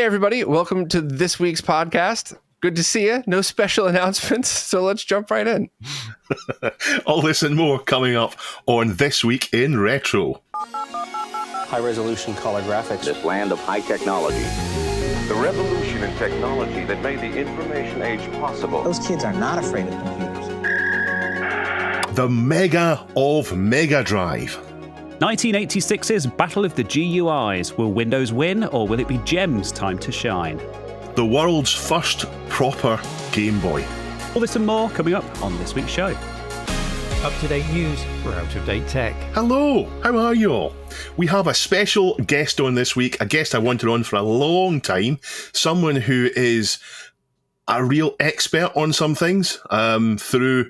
everybody. Welcome to this week's podcast. Good to see you. No special announcements, so let's jump right in. All this and more coming up on This Week in Retro. High-resolution color graphics. This land of high technology. The revolution in technology that made the information age possible. Those kids are not afraid of computers. The Mega of Mega Drive. 1986's Battle of the GUIs. Will Windows win, or will it be Gem's time to shine? The world's first proper Game Boy. All this and more coming up on this week's show. Up-to-date news for out-of-date tech. Hello, how are you all? We have a special guest on this week, a guest I wanted on for a long time, someone who is a real expert on some things through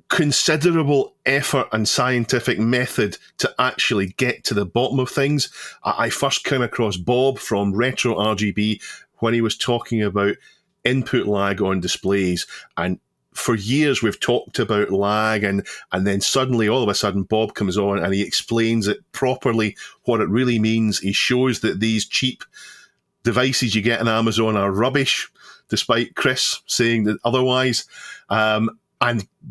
considerable effort and scientific method to actually get to the bottom of things. I first came across Bob from RetroRGB when he was talking about input lag on displays, and for years we've talked about lag, and then suddenly, all of a sudden, Bob comes on and he explains it properly, what it really means. He shows that these cheap devices you get on Amazon are rubbish, despite Chris saying that otherwise.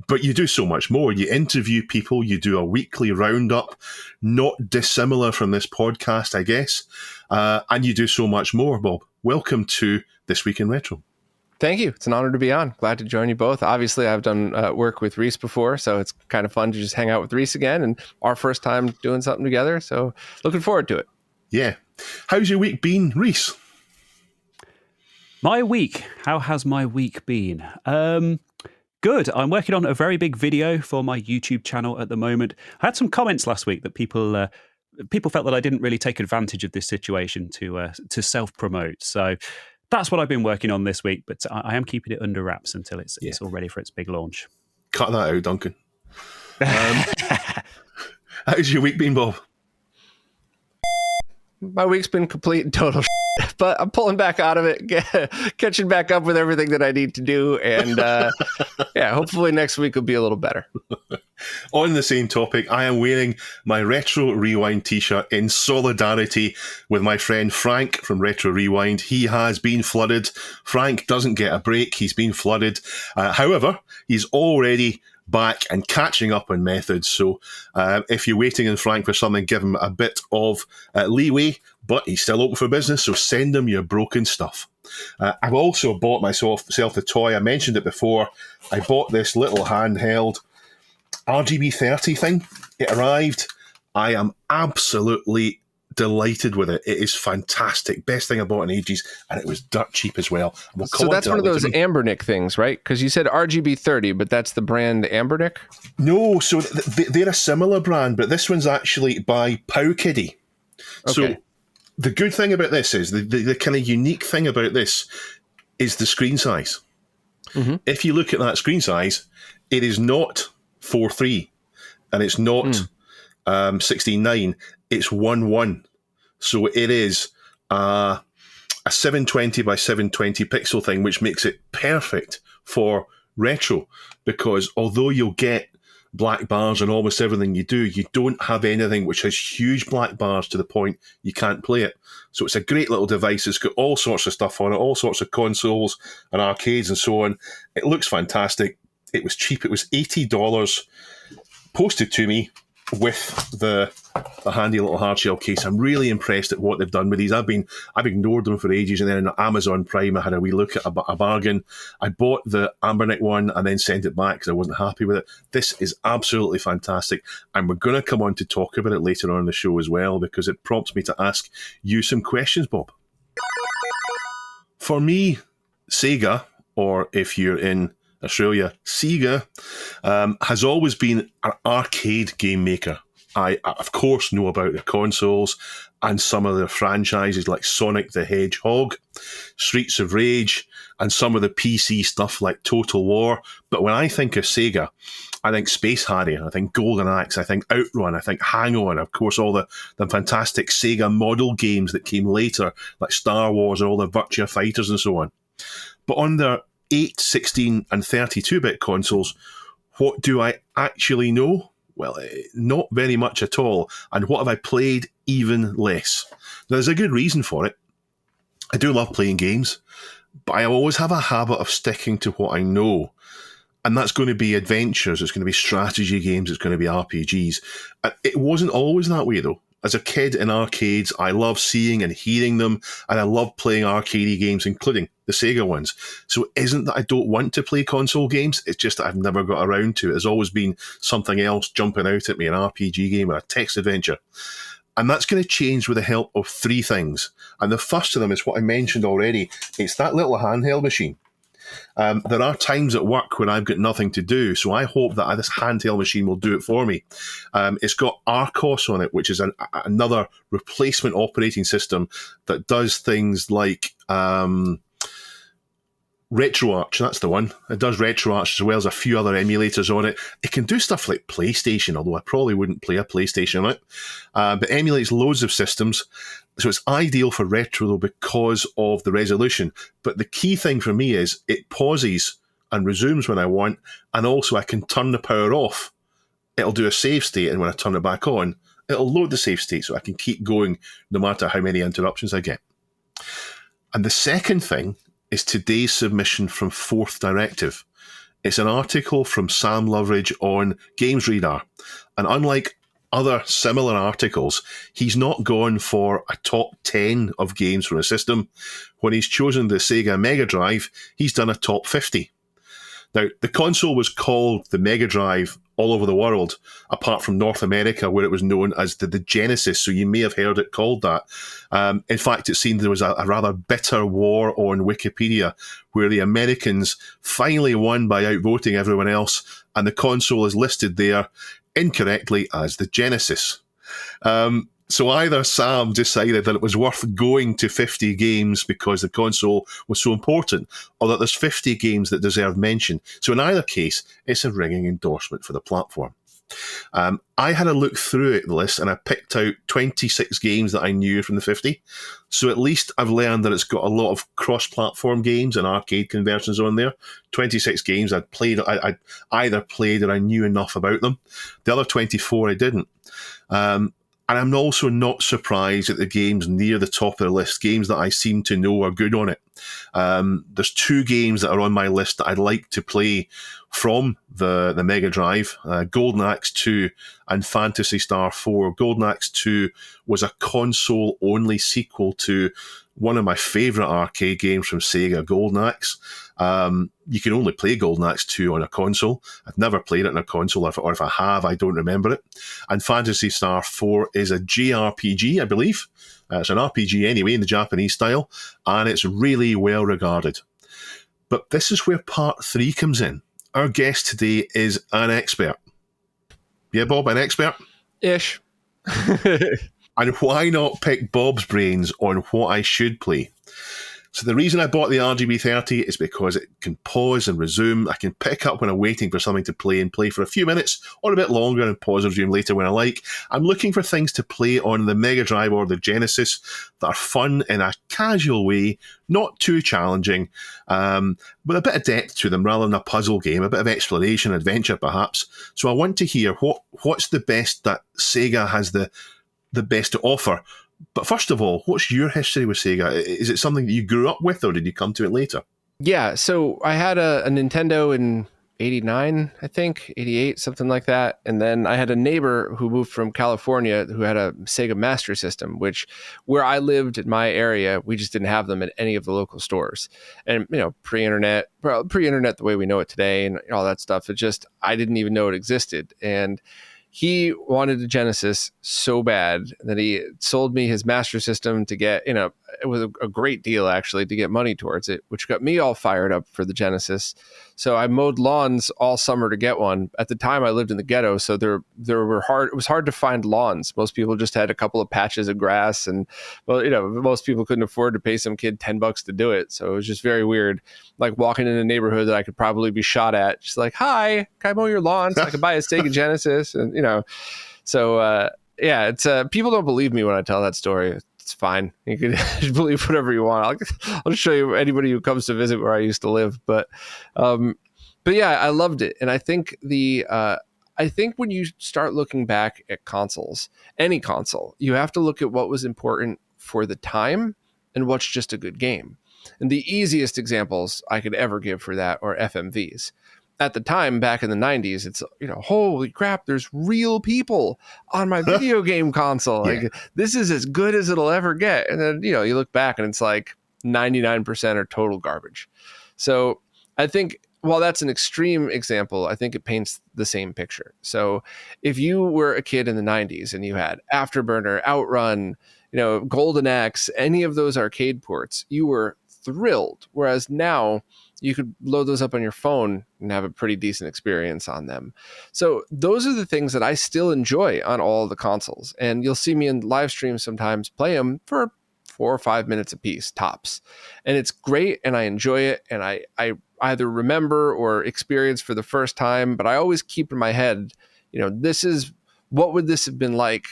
But you do so much more. You interview people, you do a weekly roundup, not dissimilar from this podcast, I guess, and you do so much more, Bob. Welcome to This Week in Retro. Thank you. It's an honor to be on. Glad to join you both. Obviously, I've done work with Reese before, so it's kind of fun to just hang out with Reese again, and our first time doing something together, so looking forward to it. Yeah. How's your week been, Reese? My week. How has my week been? Good. I'm working on a very big video for my YouTube channel at the moment. I had some comments last week that people felt that I didn't really take advantage of this situation to self-promote. So that's what I've been working on this week, but I am keeping it under wraps until it's all ready for its big launch. Cut that out, Duncan. How's your week been, Bob? My week's been complete and total but I'm pulling back out of it, catching back up with everything that I need to do, and hopefully next week will be a little better. On the same topic, I am wearing my Retro Rewind t-shirt in solidarity with my friend Frank from Retro Rewind. He has been flooded. Frank doesn't get a break. He's been flooded. However, he's already back and catching up on methods. So if you're waiting in Frank for something, give him a bit of leeway, but he's still open for business, so send him your broken stuff. I've also bought myself a toy. I mentioned it before. I bought this little handheld RGB 30 thing. It arrived. I am absolutely delighted with it. It is fantastic. Best thing I bought in ages, and it was dirt cheap as well. So that's one of those Ambernick things, right? Because you said RGB 30, but that's the brand Ambernick? No, so they're a similar brand, but this one's actually by Powkiddy. Okay. So the good thing about this is, the kind of unique thing about this is the screen size. Mm-hmm. If you look at that screen size, it is not 4:3, and it's not 16:9. It's 1:1. So it is a 720 by 720 pixel thing, which makes it perfect for retro, because although you'll get black bars on almost everything you do, you don't have anything which has huge black bars to the point you can't play it. So it's a great little device. It's got all sorts of stuff on it, all sorts of consoles and arcades and so on. It looks fantastic. It was cheap. It was $80 posted to me with the handy little hardshell case. I'm really impressed at what they've done with these. I've ignored them for ages, and then on Amazon Prime I had a wee look at a bargain. I bought the Ambernick one and then sent it back because I wasn't happy with it. This is absolutely fantastic, and we're going to come on to talk about it later on in the show as well, because it prompts me to ask you some questions, Bob. For me, Sega, or if you're in Australia, SEGA, has always been an arcade game maker. I, of course, know about the consoles and some of their franchises like Sonic the Hedgehog, Streets of Rage, and some of the PC stuff like Total War. But when I think of Sega, I think Space Harrier, I think Golden Axe, I think Outrun, I think Hang On, of course, all the fantastic Sega model games that came later, like Star Wars and all the Virtua Fighters and so on. But on their 8, 16, and 32-bit consoles, what do I actually know? Well, not very much at all. And what have I played? Even less. Now, there's a good reason for it. I do love playing games, but I always have a habit of sticking to what I know. And that's going to be adventures, it's going to be strategy games, it's going to be RPGs. It wasn't always that way, though. As a kid in arcades, I love seeing and hearing them, and I love playing arcade games, including the Sega ones. So it isn't that I don't want to play console games, it's just that I've never got around to it. There's always been something else jumping out at me, an RPG game or a text adventure. And that's going to change with the help of three things. And the first of them is what I mentioned already. It's that little handheld machine. There are times at work when I've got nothing to do, so I hope that this handheld machine will do it for me. It's got RCOS on it, which is another replacement operating system that does things like RetroArch, that's the one. It does RetroArch as well as a few other emulators on it. It can do stuff like PlayStation, although I probably wouldn't play a PlayStation on it. But emulates loads of systems. So it's ideal for retro, though, because of the resolution. But the key thing for me is it pauses and resumes when I want, and also I can turn the power off. It'll do a save state, and when I turn it back on, it'll load the save state, so I can keep going no matter how many interruptions I get. And the second thing is today's submission from Fourth Directive. It's an article from Sam Loveridge on Games Radar. And unlike other similar articles, he's not gone for a top 10 of games from a system. When he's chosen the SEGA Mega Drive, he's done a top 50. Now, the console was called the Mega Drive all over the world, apart from North America, where it was known as the Genesis, so you may have heard it called that. In fact, it seemed there was a rather bitter war on Wikipedia, where the Americans finally won by outvoting everyone else, and the console is listed there incorrectly as the Genesis. So either Sam decided that it was worth going to 50 games because the console was so important, or that there's 50 games that deserve mention. So in either case, it's a ringing endorsement for the platform. I had a look through the list and I picked out 26 games that I knew from the 50. So at least I've learned that it's got a lot of cross-platform games and arcade conversions on there. 26 games I'd either played or I knew enough about them. The other 24 I didn't. And I'm also not surprised at the games near the top of the list, games that I seem to know are good on it. There's two games that are on my list that I'd like to play from the Mega Drive, Golden Axe 2 and Phantasy Star 4. Golden Axe 2 was a console-only sequel to one of my favourite arcade games from Sega, Golden Axe. You can only play Golden Axe 2 on a console. I've never played it on a console, or if I have, I don't remember it. And Phantasy Star 4 is a JRPG, I believe. It's an RPG anyway, in the Japanese style, and it's really well regarded. But this is where part 3 comes in. Our guest today is an expert. Yeah, Bob, an expert? Ish. And why not pick Bob's brains on what I should play? So the reason I bought the RGB30 is because it can pause and resume. I can pick up when I'm waiting for something to play and play for a few minutes or a bit longer and pause and resume later when I like. I'm looking for things to play on the Mega Drive or the Genesis that are fun in a casual way, not too challenging, with a bit of depth to them rather than a puzzle game, a bit of exploration, adventure perhaps. So I want to hear what's the best that Sega has the best to offer. But first of all, what's your history with Sega? Is it something that you grew up with, or did you come to it later? Yeah, so I had a Nintendo in 89, I think, 88, something like that. And then I had a neighbor who moved from California who had a Sega Master System, which where I lived in my area, we just didn't have them at any of the local stores. And, pre-internet the way we know it today and all that stuff, I didn't even know it existed. And he wanted a Genesis so bad that he sold me his Master System to get, it was a great deal actually to get money towards it, which got me all fired up for the Genesis. So I mowed lawns all summer to get one. At the time I lived in the ghetto, so it was hard to find lawns. Most people just had a couple of patches of grass, and most people couldn't afford to pay some kid $10 to do it. So it was just very weird, like walking in a neighborhood that I could probably be shot at, just like, hi, can I mow your lawn so I can buy a Sega Genesis? And so it's people don't believe me when I tell that story. It's fine. You can believe whatever you want. I'll show you anybody who comes to visit where I used to live. But yeah, I loved it. And I think I think when you start looking back at consoles, any console, you have to look at what was important for the time and what's just a good game. And the easiest examples I could ever give for that are FMVs. At the time, back in the 90s, it's, holy crap, there's real people on my video game console. Like, this is as good as it'll ever get. And then, you look back and it's like 99% are total garbage. So I think while that's an extreme example, I think it paints the same picture. So if you were a kid in the 90s and you had Afterburner, Outrun, Golden Axe, any of those arcade ports, you were thrilled. Whereas now you could load those up on your phone and have a pretty decent experience on them. So those are the things that I still enjoy on all the consoles. And you'll see me in live streams sometimes play them for 4 or 5 minutes a piece, tops. And it's great, and I enjoy it, and I either remember or experience for the first time, but I always keep in my head, what would this have been like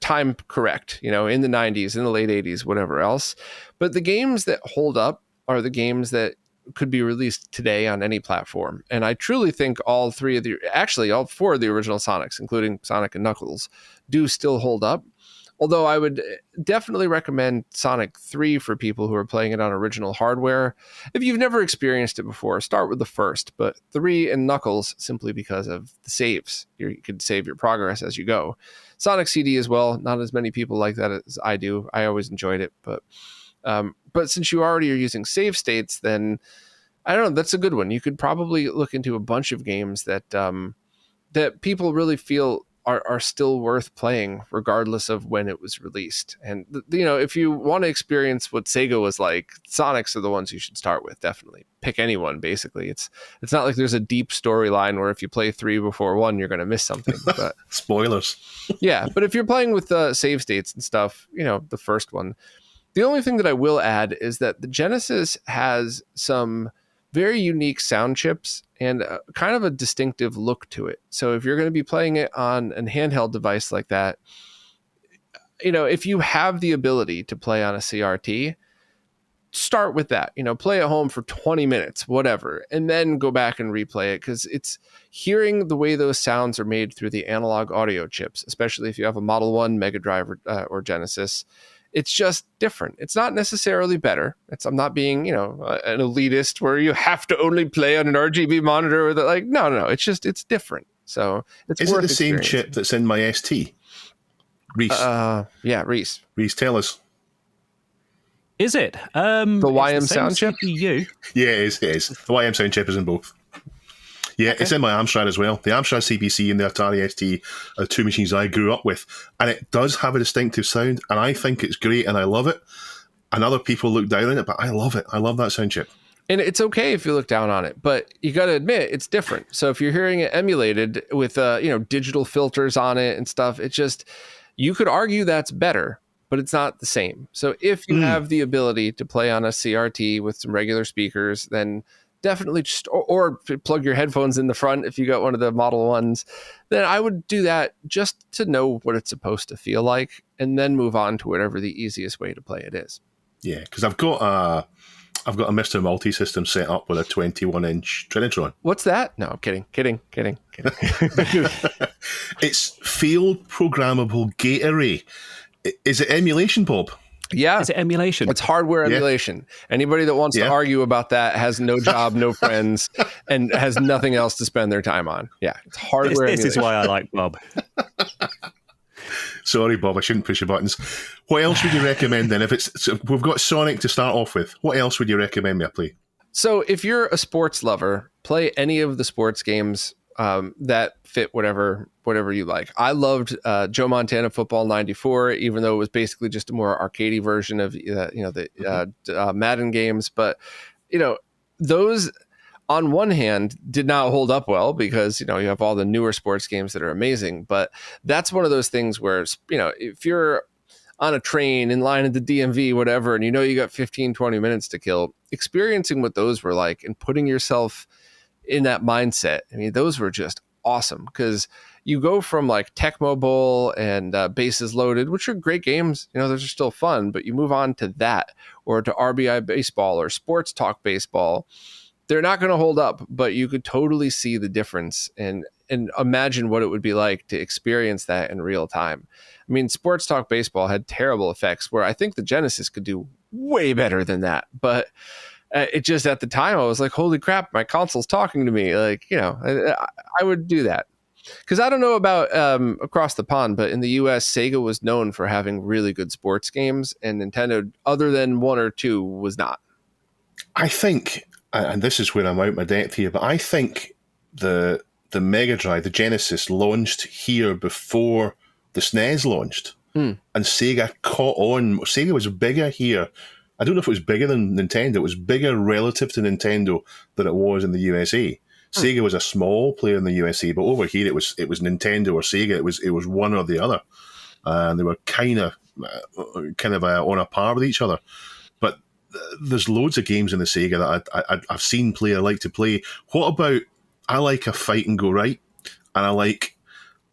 time correct, in the 90s, in the late 80s, whatever else. But the games that hold up are the games that could be released today on any platform. And I truly think all four of the original Sonics, including Sonic and Knuckles, do still hold up. Although I would definitely recommend Sonic 3 for people who are playing it on original hardware. If you've never experienced it before, start with the first, but 3 and Knuckles simply because of the saves. You could save your progress as you go. Sonic CD as well. Not as many people like that as I do. I always enjoyed it, but since you already are using save states, then I don't know, that's a good one. You could probably look into a bunch of games that that people really feel are still worth playing regardless of when it was released. And if you want to experience what Sega was like, Sonics are the ones you should start with. Definitely pick anyone. Basically, it's not like there's a deep storyline where if you play 3 before 1 you're going to miss something. But spoilers. Yeah, but if you're playing with save states and stuff, the first one. The only thing that I will add is that the Genesis has some very unique sound chips and kind of a distinctive look to it. So if you're going to be playing it on a handheld device like that, if you have the ability to play on a CRT, start with that. Play at home for 20 minutes, whatever, and then go back and replay it, because it's hearing the way those sounds are made through the analog audio chips, especially if you have a Model 1 Mega Drive or Genesis. It's just different. It's not necessarily better. I'm not being, an elitist where you have to only play on an RGB monitor or no. It's different. So it's Is it the same chip that's in my ST? Reese. Yeah, Reese. Reese, tell us. Is it? The YM sound chip? CPU. Yeah, it is. The YM sound chip is in both. Yeah, okay. It's in my Amstrad as well. The Amstrad CPC and the Atari ST are 2 machines I grew up with. And it does have a distinctive sound, and I think it's great, and I love it. And other people look down on it, but I love it. I love that sound chip. And it's okay if you look down on it, but you got to admit it's different. So if you're hearing it emulated with, digital filters on it and stuff, you could argue that's better, but it's not the same. So if you have the ability to play on a CRT with some regular speakers, then definitely just, or plug your headphones in the front if you got one of the Model 1s, then I would do that just to know what it's supposed to feel like, and then move on to whatever the easiest way to play it is. Yeah, because I've got a Mr. Multi-System set up with a 21-inch Trinitron. What's that? No, I'm kidding. It's field programmable gate array. Is it emulation, Bob? Yeah. Is it emulation? It's hardware emulation. Anybody that wants to argue about that has no job, no friends, and has nothing else to spend their time on. Yeah, it's hardware emulation. This is why I like Bob. Sorry, Bob, I shouldn't push your buttons. What else would you recommend then? We've got Sonic to start off with. What else would you recommend me to play? So if you're a sports lover, play any of the sports games that fit whatever you like. I loved Joe Montana Football 94, even though it was basically just a more arcadey version of the Madden games. But those on one hand did not hold up well because you have all the newer sports games that are amazing. But that's one of those things where if you're on a train in line at the DMV, whatever, and you got 15-20 minutes to kill, experiencing what those were like and putting yourself in that mindset. I mean, those were just awesome because you go from like Tecmo Bowl and Bases Loaded, which are great games. Those are still fun, but you move on to that or to RBI Baseball or Sports Talk Baseball. They're not going to hold up, but you could totally see the difference. And and imagine what it would be like to experience that in real time. I mean, Sports Talk Baseball had terrible effects where I think the Genesis could do way better than that. But it just, at the time, I was like, holy crap, my console's talking to me. Like, I would do that. Because I don't know about across the pond, but in the US, Sega was known for having really good sports games, and Nintendo, other than one or two, was not. I think, and this is where I'm out my depth here, but I think the Mega Drive, the Genesis, launched here before the SNES launched. And Sega caught on. Sega was bigger here. I don't know if it was bigger than Nintendo. It was bigger relative to Nintendo than it was in the USA. Sega was a small player in the USA, but over here it was Nintendo or Sega. It was one or the other, and they were kind of on a par with each other. But there's loads of games in the Sega that I've seen play. I like to play. What about? I like a fight and go right, and I like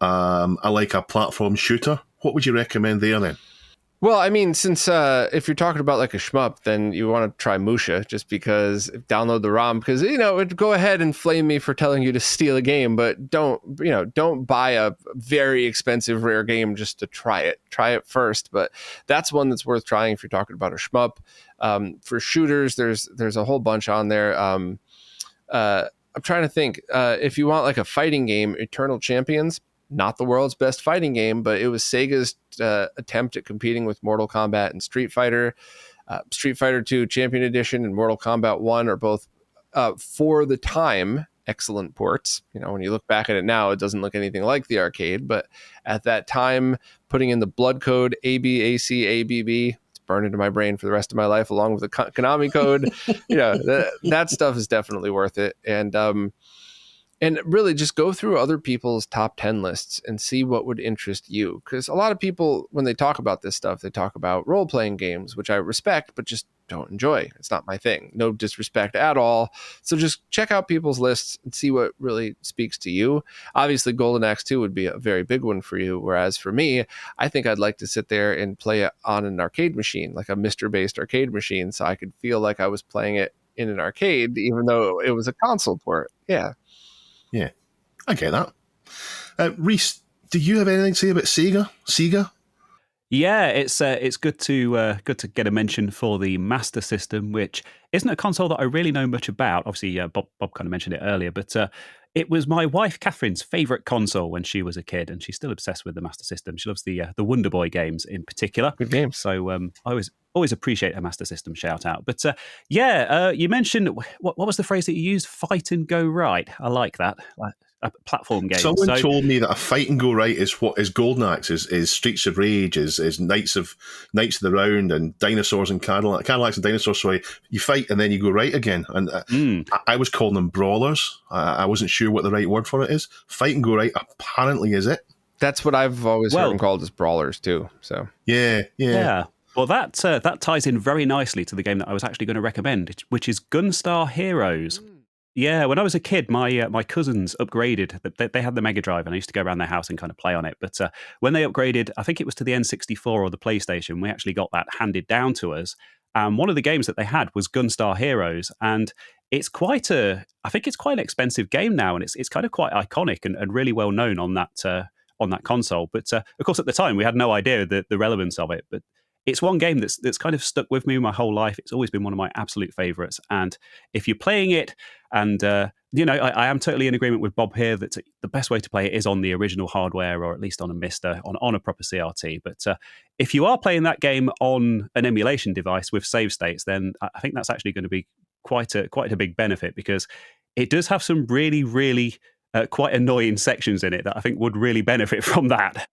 a platform shooter. What would you recommend there then? Well, I mean, since if you're talking about like a shmup, then you want to try Musha, just because download the ROM, because it'd go ahead and flame me for telling you to steal a game, but don't buy a very expensive rare game just to try it. Try it first, but that's one that's worth trying if you're talking about a shmup. For shooters, there's a whole bunch on there. I'm trying to think. If you want like a fighting game, Eternal Champions. Not the world's best fighting game, but it was Sega's attempt at competing with Mortal Kombat and Street Fighter. Street Fighter 2 Champion Edition and Mortal Kombat 1 are both, for the time, excellent ports. When you look back at it now, it doesn't look anything like the arcade, but at that time, putting in the blood code ABACABB, it's burned into my brain for the rest of my life, along with the Konami code. That stuff is definitely worth it. And really just go through other people's top 10 lists and see what would interest you. Because a lot of people, when they talk about this stuff, they talk about role-playing games, which I respect, but just don't enjoy. It's not my thing. No disrespect at all. So just check out people's lists and see what really speaks to you. Obviously, Golden Axe 2 would be a very big one for you. Whereas for me, I think I'd like to sit there and play it on an arcade machine, like a MiSTer-based arcade machine, so I could feel like I was playing it in an arcade, even though it was a console port. Yeah. Yeah, I get that. Reese, do you have anything to say about Sega? Yeah, it's good to get a mention for the Master System, which isn't a console that I really know much about. Obviously, Bob kind of mentioned it earlier, but it was my wife Catherine's favourite console when she was a kid, and she's still obsessed with the Master System. She loves the Wonder Boy games in particular. Good games. So I always appreciate a Master System shout out. But you mentioned what was the phrase that you used? Fight and go right. I like that. A platform game. Someone told me that a fight and go right is what is Golden Axe, is Streets of Rage, is Knights of the Round, and Dinosaurs and Cadillacs and Dinosaurs. So you fight and then you go right again. And I was calling them brawlers. I wasn't sure what the right word for it is. Fight and go right apparently is it. That's what I've always heard them called, as brawlers too. So yeah. Well, that ties in very nicely to the game that I was actually going to recommend, which is Gunstar Heroes. Yeah, when I was a kid, my cousins upgraded. They had the Mega Drive, and I used to go around their house and kind of play on it. But when they upgraded, I think it was to the N64 or the PlayStation, we actually got that handed down to us. And one of the games that they had was Gunstar Heroes, and I think it's quite an expensive game now, and it's kind of quite iconic and really well known on that console. But of course, at the time, we had no idea the relevance of it. But it's one game that's kind of stuck with me my whole life. It's always been one of my absolute favorites. And if you're playing it, and I am totally in agreement with Bob here that the best way to play it is on the original hardware, or at least on a MiSTer, on a proper CRT. But if you are playing that game on an emulation device with save states, then I think that's actually going to be quite a big benefit, because it does have some really, really quite annoying sections in it that I think would really benefit from that.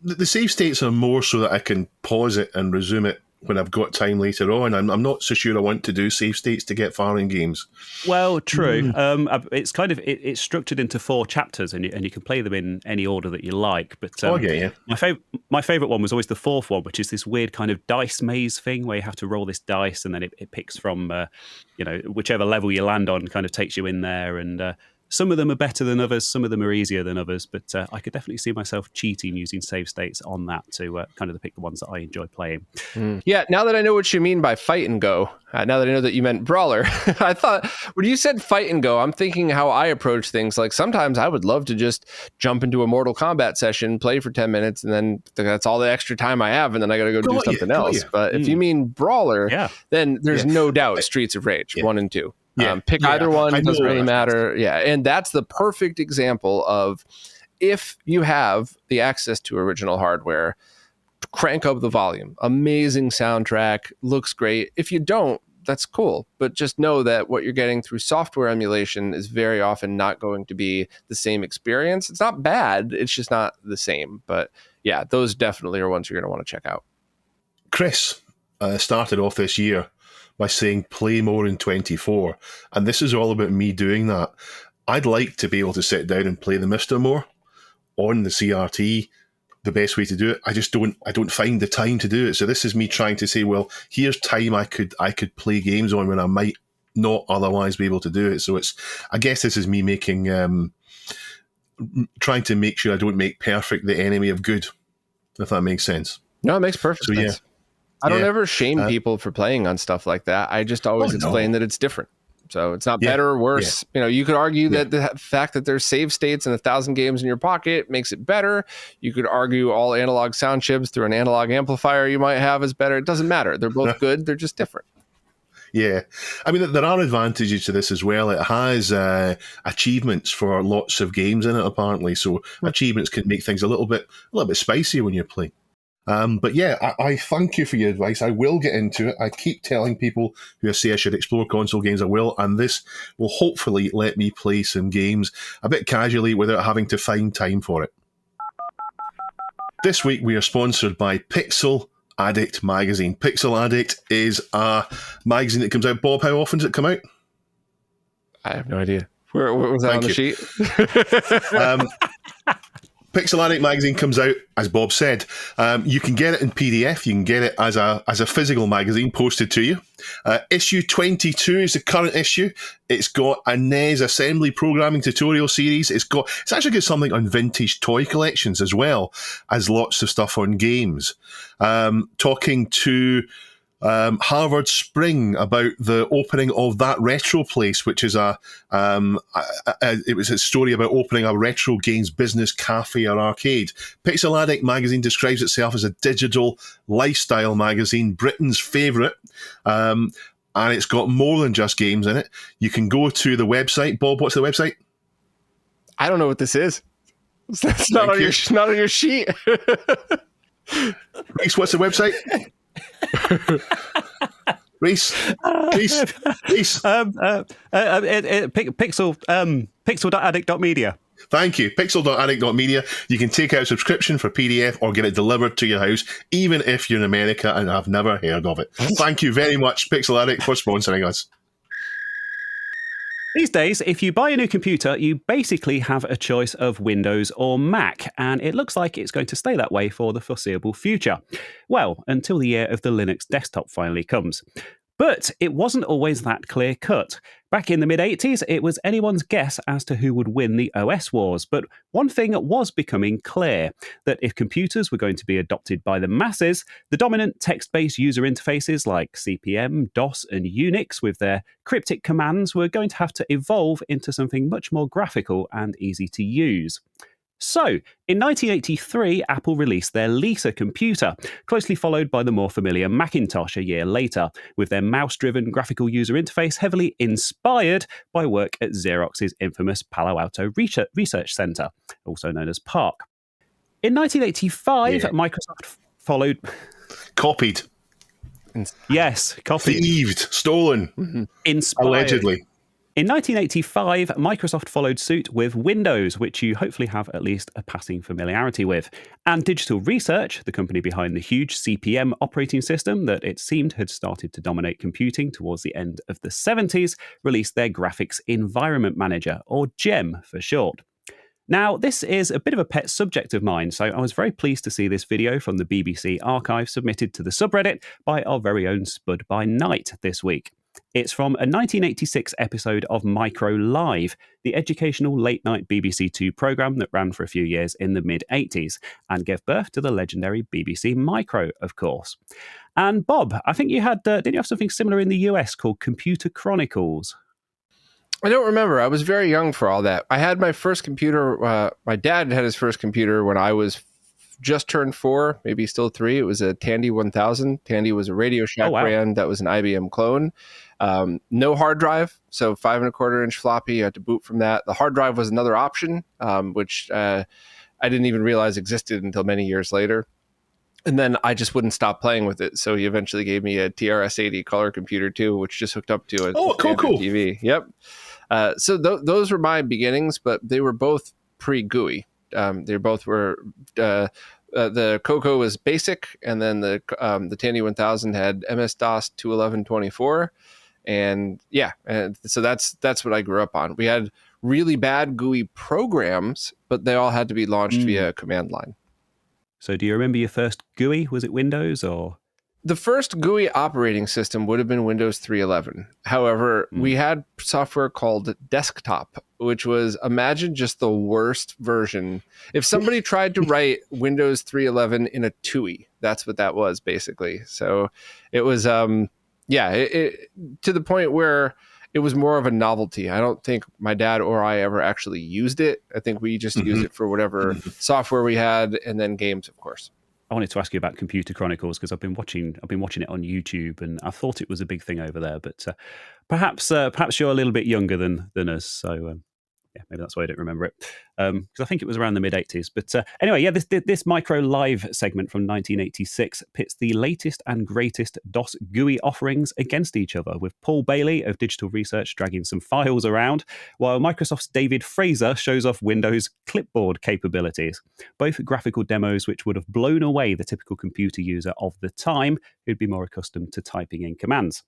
The save states are more so that I can pause it and resume it when I've got time later on. I'm not so sure I want to do save states to get far in games. Well, true. It's kind of it's structured into 4 chapters, and you can play them in any order that you like. But my favorite one was always the 4th one, which is this weird kind of dice maze thing where you have to roll this dice, and then it picks from whichever level you land on, kind of takes you in there. And some of them are better than others, some of them are easier than others, but I could definitely see myself cheating using save states on that to kind of pick the ones that I enjoy playing. Yeah, now that I know what you mean by fight and go, Now that I know that you meant brawler, I thought when you said fight and go, I'm thinking how I approach things. Like sometimes I would love to just jump into a Mortal Kombat session, play for 10 minutes, and then that's all the extra time I have, and then I got to go do something else. But if you mean brawler, then there's no doubt Streets of Rage 1 and 2. Pick either one, it doesn't really matter. Yeah, and that's the perfect example of if you have the access to original hardware, crank up the volume. Amazing soundtrack, looks great. If you don't, that's cool. But just know that what you're getting through software emulation is very often not going to be the same experience. It's not bad, it's just not the same. But yeah, those definitely are ones you're going to want to check out. Chris started off this year by saying play more in 24. And this is all about me doing that. I'd like to be able to sit down and play the Mr. More on the CRT. The best way to do it, I don't find the time to do it. So this is me trying to say, well, here's time I could play games on when I might not otherwise be able to do it. So I guess this is me making trying to make sure I don't make perfect the enemy of good, if that makes sense. No, it makes perfect sense. I don't ever shame people for playing on stuff like that. I just always explain that it's different. So it's not better or worse. You know, you could argue that the fact that there's save states and 1,000 games in your pocket makes it better. You could argue all analog sound chips through an analog amplifier you might have is better. It doesn't matter. They're both good. They're just different. Yeah. I mean, there are advantages to this as well. It has achievements for lots of games in it, apparently. So achievements can make things a little bit spicier when you're playing. But yeah, I thank you for your advice. I will get into it. I keep telling people who say I should explore console games, I will, and this will hopefully let me play some games a bit casually without having to find time for it. This week we are sponsored by Pixel Addict magazine. Pixel Addict is a magazine that comes out. Bob, how often does it come out? I have no idea. Where was that on the sheet? Pixel Addict magazine comes out, as Bob said. You can get it in PDF. You can get it as a physical magazine posted to you. Issue 22 is the current issue. It's got a NES assembly programming tutorial series. It's actually got something on vintage toy collections as well as lots of stuff on games. Talking to Harvard Spring about the opening of that retro place, which is it was a story about opening a retro games business cafe or arcade. Pixel Addict magazine describes itself as a digital lifestyle magazine, Britain's favourite, and it's got more than just games in it. You can go to the website. Bob, what's the website? I don't know what this is. That's not on your sheet. Reese, what's the website? Reese. Pixel.addict.media. Thank you. Pixel.addict.media. You can take out a subscription for PDF or get it delivered to your house, even if you're in America and have never heard of it. Thank you very much, Pixel Addict, for sponsoring us. These days, if you buy a new computer, you basically have a choice of Windows or Mac, and it looks like it's going to stay that way for the foreseeable future. Well, until the year of the Linux desktop finally comes. But it wasn't always that clear-cut. Back in the mid-80s, it was anyone's guess as to who would win the OS wars. But one thing was becoming clear, that if computers were going to be adopted by the masses, the dominant text-based user interfaces like CP/M, DOS, and Unix with their cryptic commands were going to have to evolve into something much more graphical and easy to use. So, in 1983, Apple released their Lisa computer, closely followed by the more familiar Macintosh a year later, with their mouse-driven graphical user interface heavily inspired by work at Xerox's infamous Palo Alto Research Center, also known as PARC. In 1985, Microsoft followed... Copied. Yes, copied. Thieved. Stolen. Mm-hmm. Inspired. Allegedly. In 1985, Microsoft followed suit with Windows, which you hopefully have at least a passing familiarity with. And Digital Research, the company behind the huge CP/M operating system that it seemed had started to dominate computing towards the end of the 70s, released their Graphics Environment Manager, or GEM for short. Now, this is a bit of a pet subject of mine, so I was very pleased to see this video from the BBC archive submitted to the subreddit by our very own Spud by Night this week. It's from a 1986 episode of Micro Live, the educational late-night BBC Two programme that ran for a few years in the mid-80s and gave birth to the legendary BBC Micro, of course. And Bob, I think you had, didn't you have something similar in the US called Computer Chronicles? I don't remember. I was very young for all that. I had my first computer. My dad had his first computer when I was just turned 4, maybe still 3. It was a Tandy 1000. Tandy was a Radio Shack brand that was an IBM clone. No hard drive, so 5.25-inch floppy. You had to boot from that. The hard drive was another option, which I didn't even realize existed until many years later. And then I just wouldn't stop playing with it. So he eventually gave me a TRS-80 color computer too, which just hooked up to a cool TV. Yep. So those were my beginnings, but they were both pre-GUI. They both were the Coco was basic, and then the Tandy 1000 had MS-DOS 2.11.24, and so that's what I grew up on. We had really bad GUI programs, but they all had to be launched via a command line. So do you remember your first GUI? Was it Windows or? The first GUI operating system would have been Windows 3.11. However, we had software called Desktop, which was, imagine just the worst version. If somebody tried to write Windows 3.11 in a TUI, that's what that was basically. So it was, to the point where it was more of a novelty. I don't think my dad or I ever actually used it. I think we just used it for whatever software we had, and then games, of course. I wanted to ask you about Computer Chronicles because I've been watching it on YouTube, and I thought it was a big thing over there. But perhaps you're a little bit younger than us, so maybe that's why I don't remember it. Because I think it was around the mid-80s. But anyway, this Micro Live segment from 1986 pits the latest and greatest DOS GUI offerings against each other, with Paul Bailey of Digital Research dragging some files around, while Microsoft's David Fraser shows off Windows clipboard capabilities. Both graphical demos which would have blown away the typical computer user of the time, who'd be more accustomed to typing in commands.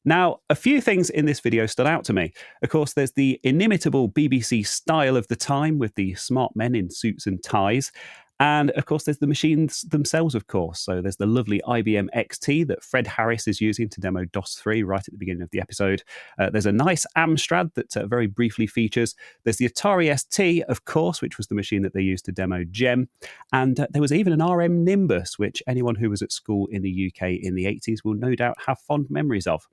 Now, a few things in this video stood out to me. Of course, there's the inimitable BBC style of the time with the smart men in suits and ties. And of course, there's the machines themselves, of course. So there's the lovely IBM XT that Fred Harris is using to demo DOS 3 right at the beginning of the episode. There's a nice Amstrad that very briefly features. There's the Atari ST, of course, which was the machine that they used to demo GEM. And there was even an RM Nimbus, which anyone who was at school in the UK in the 80s will no doubt have fond memories of.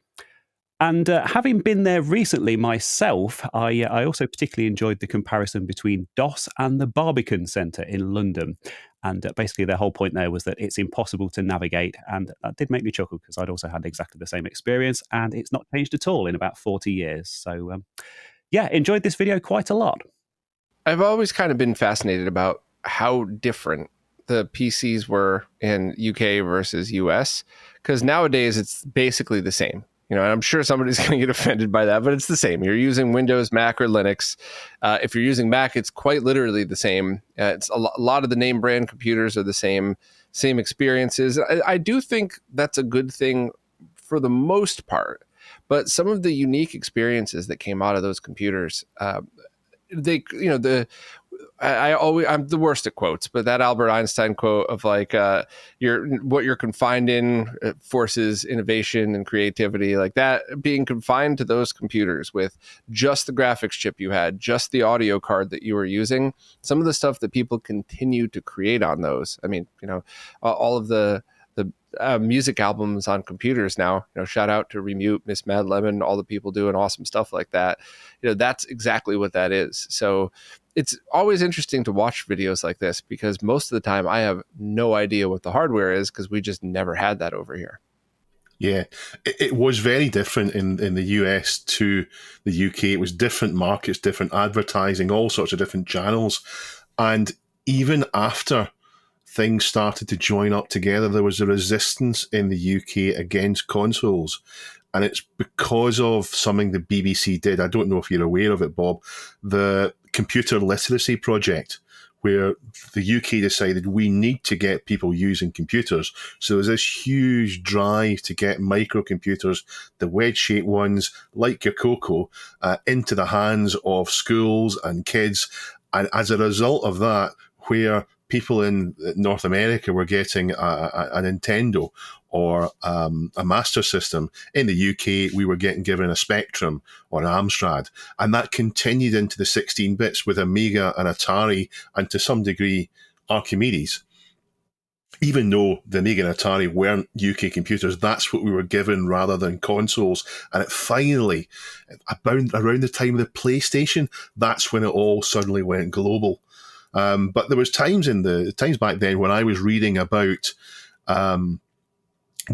And having been there recently myself, I also particularly enjoyed the comparison between DOS and the Barbican Centre in London. And basically their whole point there was that it's impossible to navigate. And that did make me chuckle because I'd also had exactly the same experience, and it's not changed at all in about 40 years. So enjoyed this video quite a lot. I've always kind of been fascinated about how different the PCs were in UK versus US, because nowadays it's basically the same. You know, and I'm sure somebody's going to get offended by that, but it's the same. You're using Windows, Mac, or Linux. If you're using Mac, it's quite literally the same. It's a lot of the name brand computers are the same experiences. I do think that's a good thing for the most part, but some of the unique experiences that came out of those computers, I'm the worst at quotes, but that Albert Einstein quote of like, what you're confined in forces innovation and creativity, like that being confined to those computers with just the graphics chip you had, just the audio card that you were using, some of the stuff that people continue to create on those. I mean, all of the music albums on computers now, shout out to Remute, Miss Mad Lemon, all the people doing awesome stuff like that. That's exactly what that is. So it's always interesting to watch videos like this because most of the time I have no idea what the hardware is because we just never had that over here. Yeah, it was very different in the US to the UK. It was different markets, different advertising, all sorts of different channels. And even after things started to join up together, there was a resistance in the UK against consoles. And it's because of something the BBC did. I don't know if you're aware of it, Bob, the Computer Literacy Project, where the UK decided we need to get people using computers. So there's this huge drive to get microcomputers, the wedge-shaped ones, like your Coco, into the hands of schools and kids. And as a result of that, where people in North America were getting a Nintendo, or a Master System. In the UK, we were given a Spectrum or an Amstrad, and that continued into the 16 bits with Amiga and Atari, and to some degree Archimedes. Even though the Amiga and Atari weren't UK computers, that's what we were given rather than consoles. And it finally, around the time of the PlayStation, that's when it all suddenly went global. But there was times back then when I was reading about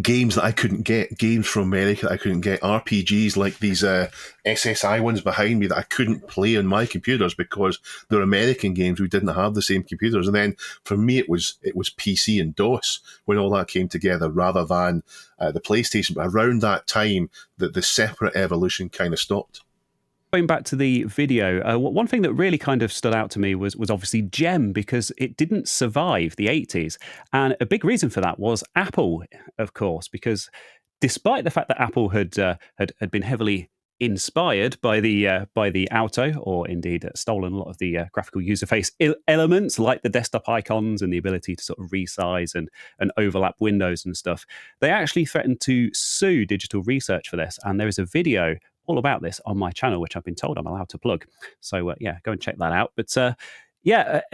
games that I couldn't get, games from America that I couldn't get, RPGs like these SSI ones behind me that I couldn't play on my computers because they're American games. We didn't have the same computers. And then for me, it was PC and DOS when all that came together rather than the PlayStation. But around that time, the separate evolution kind of stopped. Going back to the video, one thing that really kind of stood out to me was obviously GEM, because it didn't survive the 80s. And a big reason for that was Apple, of course, because despite the fact that Apple had been heavily inspired by the Auto, or indeed stolen a lot of the graphical user face elements like the desktop icons and the ability to sort of resize and overlap windows and stuff, they actually threatened to sue Digital Research for this. And there is a video all about this on my channel, which I've been told I'm allowed to plug. So go and check that out. But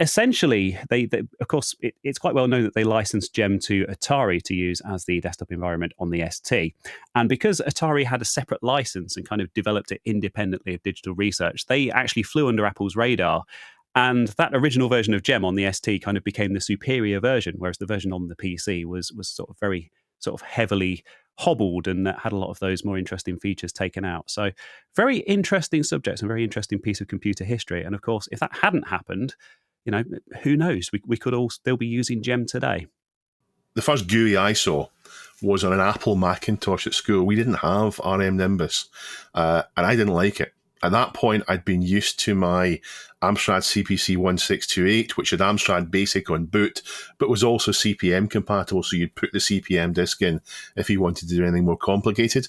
essentially, they of course, it's quite well known that they licensed GEM to Atari to use as the desktop environment on the ST. And because Atari had a separate license and kind of developed it independently of Digital Research, they actually flew under Apple's radar. And that original version of GEM on the ST kind of became the superior version, whereas the version on the PC was sort of very sort of heavily hobbled and had a lot of those more interesting features taken out. So very interesting subjects and very interesting piece of computer history. And of course, if that hadn't happened, who knows? We could all still be using GEM today. The first GUI I saw was on an Apple Macintosh at school. We didn't have RM Nimbus, and I didn't like it. At that point, I'd been used to my Amstrad CPC 1628, which had Amstrad Basic on boot, but was also CP/M compatible, so you'd put the CP/M disk in if you wanted to do anything more complicated.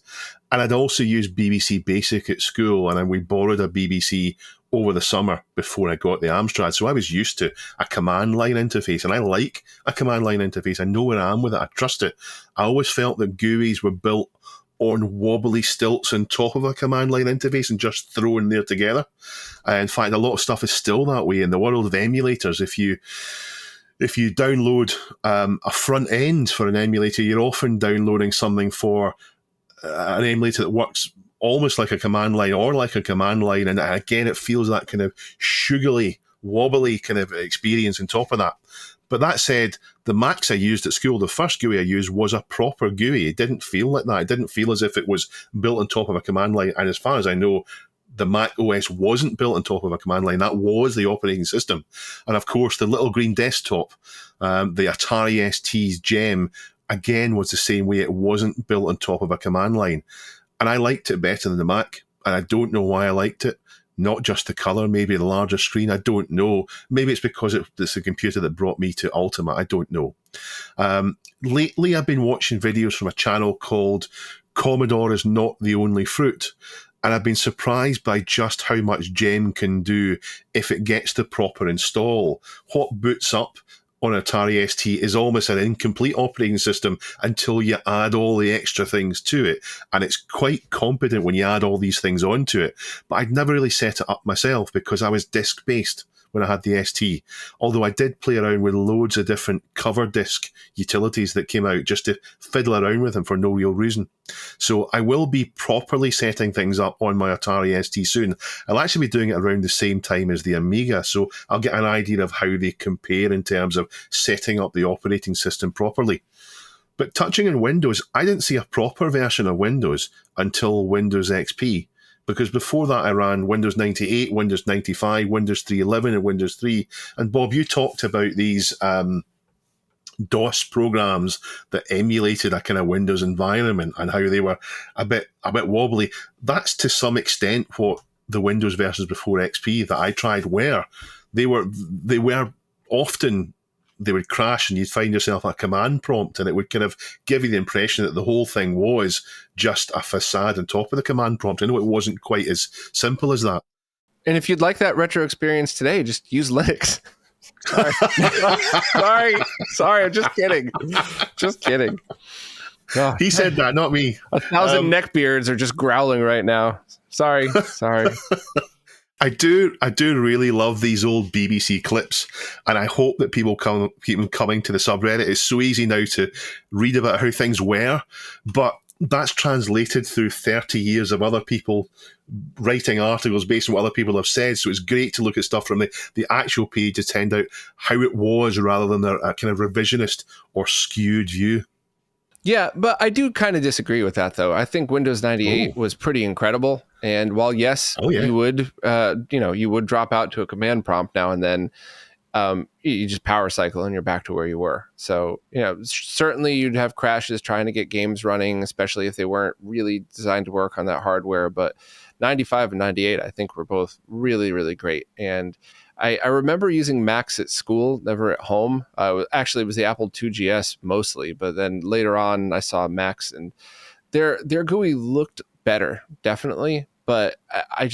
And I'd also used BBC Basic at school, and we borrowed a BBC over the summer before I got the Amstrad, so I was used to a command line interface, and I like a command line interface. I know where I am with it. I trust it. I always felt that GUIs were built on wobbly stilts on top of a command line interface and just thrown there together. In fact, a lot of stuff is still that way in the world of emulators. If you download a front end for an emulator, you're often downloading something for an emulator that works almost like a command line or like a command line. And again, it feels that kind of sugary, wobbly kind of experience on top of that. But that said, the Macs I used at school, the first GUI I used was a proper GUI. It didn't feel like that. It didn't feel as if it was built on top of a command line. And as far as I know, the Mac OS wasn't built on top of a command line. That was the operating system. And of course, the little green desktop, the Atari ST's GEM, again, was the same way. It wasn't built on top of a command line. And I liked it better than the Mac. And I don't know why I liked it. Not just the colour, maybe the larger screen, I don't know. Maybe it's because it's a computer that brought me to Ultima, I don't know. Lately, I've been watching videos from a channel called Commodore is Not the Only Fruit, and I've been surprised by just how much GEM can do if it gets the proper install. What boots up on Atari ST is almost an incomplete operating system until you add all the extra things to it. And it's quite competent when you add all these things onto it. But I'd never really set it up myself because I was disk-based when I had the ST. Although I did play around with loads of different cover disk utilities that came out just to fiddle around with them for no real reason. So I will be properly setting things up on my Atari ST soon. I'll actually be doing it around the same time as the Amiga, so I'll get an idea of how they compare in terms of setting up the operating system properly. But touching on Windows, I didn't see a proper version of Windows until Windows XP. Because before that, I ran Windows 98, Windows 95, Windows 3.11, and Windows 3. And Bob, you talked about these DOS programs that emulated a kind of Windows environment and how they were a bit wobbly. That's to some extent what the Windows versions before XP that I tried were. They were often. They would crash and you'd find yourself a command prompt and it would kind of give you the impression that the whole thing was just a facade on top of the command prompt. I know it wasn't quite as simple as that. And if you'd like that retro experience today, just use Linux. Sorry. Sorry, I'm just kidding. Just kidding. Oh, He said that, not me. 1,000 neckbeards are just growling right now. Sorry. I do really love these old BBC clips, and I hope that people keep them coming to the subreddit. It's so easy now to read about how things were, but that's translated through 30 years of other people writing articles based on what other people have said. So it's great to look at stuff from the actual page to find out how it was rather than a kind of revisionist or skewed view. Yeah, but I do kind of disagree with that, though. I think Windows 98 was pretty incredible. And while, yes, you would, you would drop out to a command prompt now and then, you just power cycle and you're back to where you were. So, certainly you'd have crashes trying to get games running, especially if they weren't really designed to work on that hardware. But 95 and 98, I think, were both really, really great. And I remember using Macs at school, never at home. Actually, it was the Apple IIgs mostly, but then later on I saw Macs and their GUI looked better, definitely. But I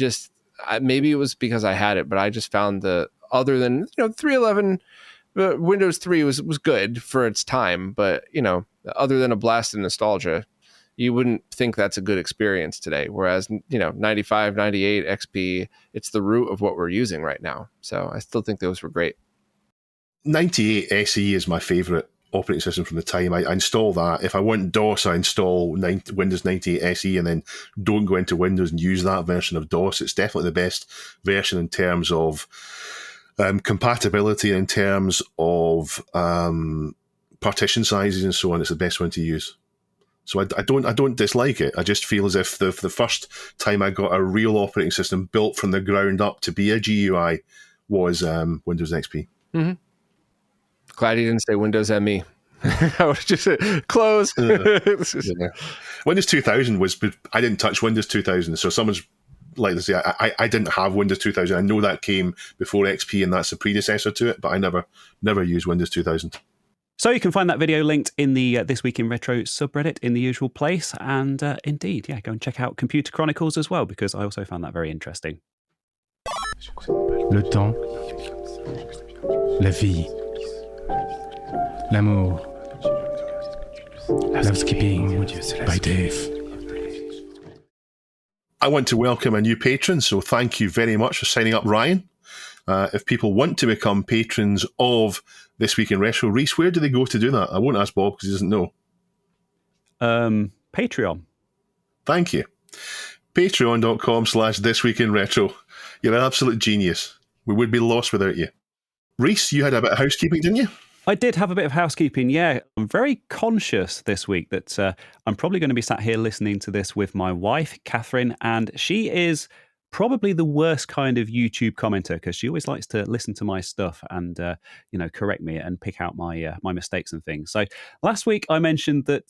maybe it was because I had it, but I just found other than 3.11, Windows 3 was good for its time, but other than a blast of nostalgia, you wouldn't think that's a good experience today. Whereas 95, 98, XP, it's the root of what we're using right now. So I still think those were great. 98 SE is my favorite operating system from the time. I install that. If I want DOS, I install Windows 98 SE and then don't go into Windows and use that version of DOS. It's definitely the best version in terms of compatibility, in terms of partition sizes and so on. It's the best one to use. So I don't dislike it. I just feel as if the first time I got a real operating system built from the ground up to be a GUI was Windows XP. Mm-hmm. Glad you didn't say Windows ME. I would just say close. Windows 2000 was. I didn't touch Windows 2000, so someone's like to say I didn't have Windows 2000. I know that came before XP, and that's the predecessor to it. But I never used Windows 2000. So you can find that video linked in the This Week in Retro subreddit in the usual place. And indeed, go and check out Computer Chronicles as well, because I also found that very interesting. Le temps, la vie, l'amour, Housekeeping by Dave. I want to welcome a new patron, so thank you very much for signing up, Ryan. If people want to become patrons of This Week in Retro, Reese, where do they go to do that? I won't ask Bob because he doesn't know. Patreon. Thank you. Patreon.com/thisweekinretro. You're an absolute genius. We would be lost without you. Reese, you had a bit of housekeeping, didn't you? I did have a bit of housekeeping, yeah. I'm very conscious this week that I'm probably going to be sat here listening to this with my wife, Catherine, and she is probably the worst kind of YouTube commenter because she always likes to listen to my stuff and correct me and pick out my mistakes and things. So last week I mentioned that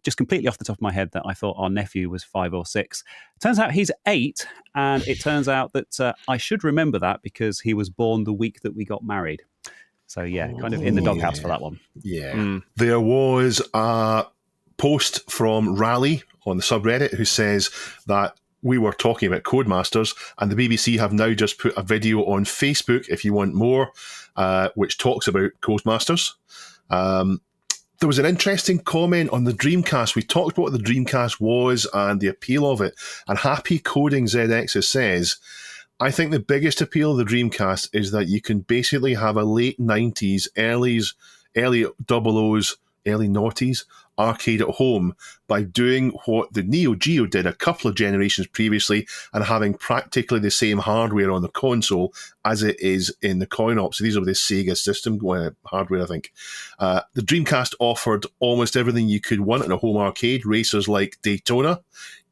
just completely off the top of my head that I thought our nephew was 5 or 6. Turns out he's 8, and it turns out that I should remember that because he was born the week that we got married. So kind of in the doghouse for that one. Yeah. There was a post from Raleigh on the subreddit who says that we were talking about Codemasters, and the BBC have now just put a video on Facebook, if you want more, which talks about Codemasters. There was an interesting comment on the Dreamcast. We talked about what the Dreamcast was and the appeal of it, and Happy Coding ZX says, I think the biggest appeal of the Dreamcast is that you can basically have a late 90s, early 00s, early noughties arcade at home by doing what the Neo Geo did a couple of generations previously and having practically the same hardware on the console as it is in the coin-op. So these are the Sega system hardware, I think. The Dreamcast offered almost everything you could want in a home arcade. Racers like Daytona.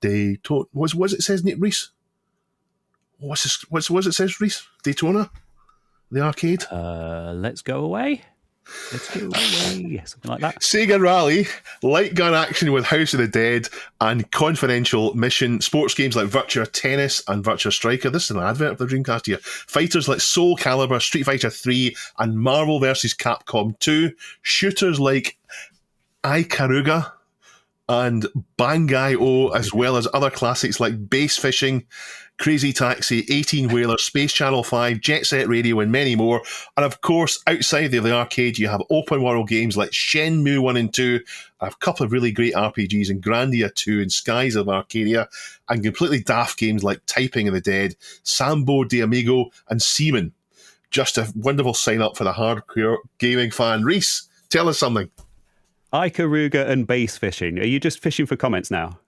What's it says, Reese? What's it says, Reese? Daytona? The arcade? Let's go away. Something like that. Sega Rally, light gun action with House of the Dead, and confidential mission sports games like Virtua Tennis and Virtua Striker. This is an advert of the Dreamcast here. Fighters like Soul Calibur, Street Fighter 3, and Marvel vs. Capcom 2. Shooters like Ikaruga, and Bang-I-O, as well as other classics like Bass Fishing, Crazy Taxi, 18-Wheeler, Space Channel 5, Jet Set Radio, and many more. And of course, outside of the arcade, you have open world games like Shenmue 1 and 2, a couple of really great RPGs in Grandia 2 and Skies of Arcadia, and completely daft games like Typing of the Dead, Sambo de Amigo, and Seaman. Just a wonderful sign-up for the hardcore gaming fan. Reese, tell us something. Ikaruga and Bass Fishing. Are you just fishing for comments now?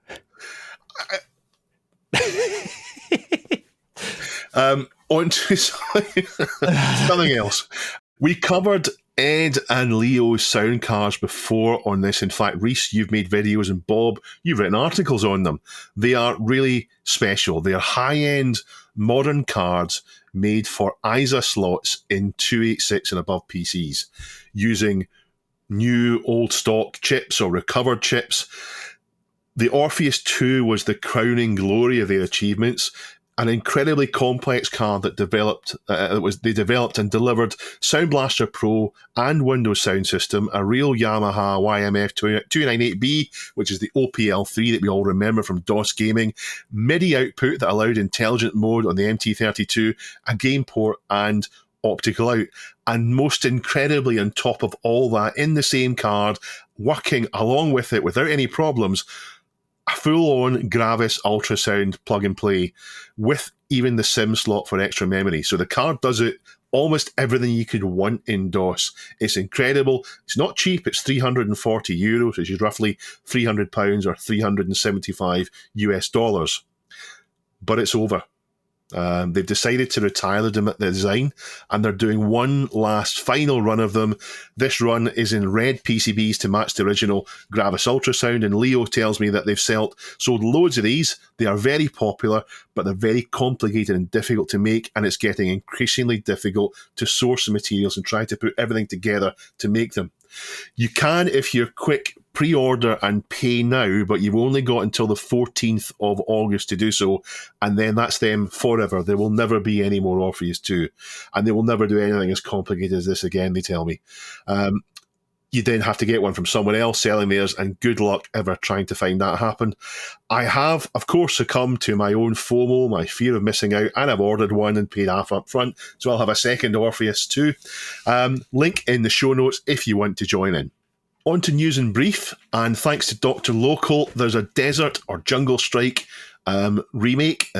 On to something else. We covered Ed and Leo's sound cards before on this. In fact, Reese, you've made videos, and Bob, you've written articles on them. They are really special. They are high-end modern cards made for ISA slots in 286 and above PCs using new old stock chips or recovered chips. The Orpheus 2 was the crowning glory of their achievements. An incredibly complex card that they developed and delivered Sound Blaster Pro and Windows Sound System, a real Yamaha YMF 298B, which is the OPL3 that we all remember from DOS gaming, MIDI output that allowed intelligent mode on the MT32, a game port, and optical out. And most incredibly, on top of all that, in the same card, working along with it without any problems, a full-on Gravis ultrasound plug-and-play with even the SIM slot for extra memory. So the card does it almost everything you could want in DOS. It's incredible. It's not cheap. It's €340, which is roughly £300 or 375 US dollars. But it's over. They've decided to retire the design, and they're doing one last final run of them. This run is in red PCBs to match the original Gravis Ultrasound, and Leo tells me that they've sold loads of these. They are very popular, but they're very complicated and difficult to make, and it's getting increasingly difficult to source the materials and try to put everything together to make them. You can, if you're quick, pre-order and pay now, but you've only got until the 14th of August to do so, and then that's them forever. There will never be any more Orpheus 2, and they will never do anything as complicated as this again, they tell me. You then have to get one from someone else selling theirs, and good luck ever trying to find that happen. I have, of course, succumbed to my own FOMO, my fear of missing out, and I've ordered one and paid half up front, so I'll have a second Orpheus 2. Link in the show notes if you want to join in. On to news in brief, and thanks to Dr. Local, there's a Desert or Jungle Strike remake.